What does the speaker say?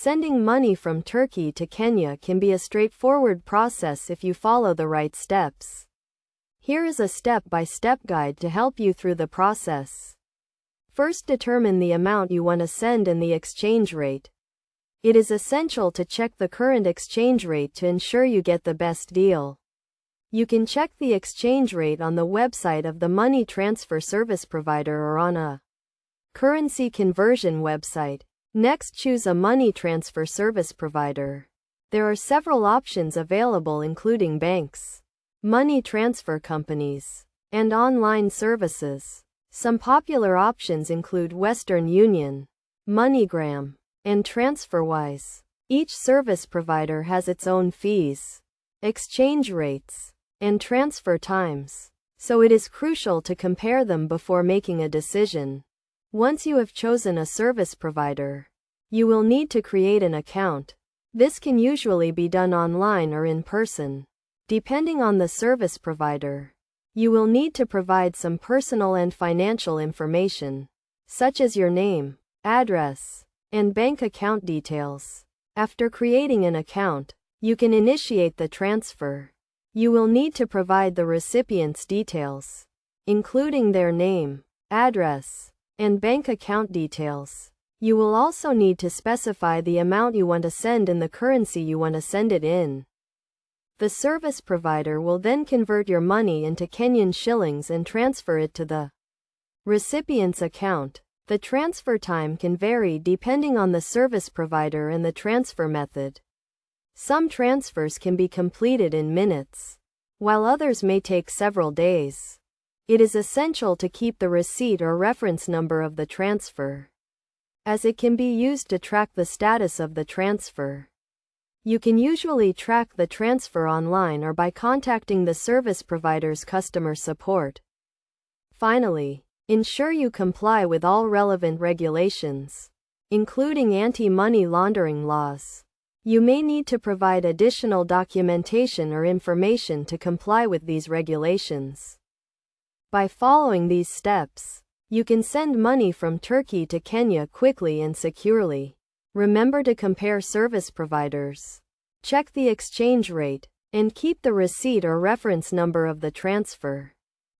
Sending money from Turkey to Kenya can be a straightforward process if you follow the right steps. Here is a step-by-step guide to help you through the process. First, determine the amount you want to send and the exchange rate. It is essential to check the current exchange rate to ensure you get the best deal. You can check the exchange rate on the website of the money transfer service provider or on a currency conversion website. Next, choose a money transfer service provider. There are several options available, including banks, money transfer companies, and online services. Some popular options include Western Union, MoneyGram, and TransferWise. Each service provider has its own fees, exchange rates, and transfer times, so it is crucial to compare them before making a decision. Once you have chosen a service provider, you will need to create an account. This can usually be done online or in person. Depending on the service provider, you will need to provide some personal and financial information, such as your name, address, and bank account details. After creating an account, you can initiate the transfer. You will need to provide the recipient's details, including their name, address, and bank account details. You will also need to specify the amount you want to send and the currency you want to send it in. The service provider will then convert your money into Kenyan shillings and transfer it to the recipient's account. The transfer time can vary depending on the service provider and the transfer method. Some transfers can be completed in minutes, while others may take several days. It is essential to keep the receipt or reference number of the transfer, as it can be used to track the status of the transfer. You can usually track the transfer online or by contacting the service provider's customer support. Finally, ensure you comply with all relevant regulations, including anti-money laundering laws. You may need to provide additional documentation or information to comply with these regulations. By following these steps, you can send money from Turkey to Kenya quickly and securely. Remember to compare service providers, check the exchange rate, and keep the receipt or reference number of the transfer.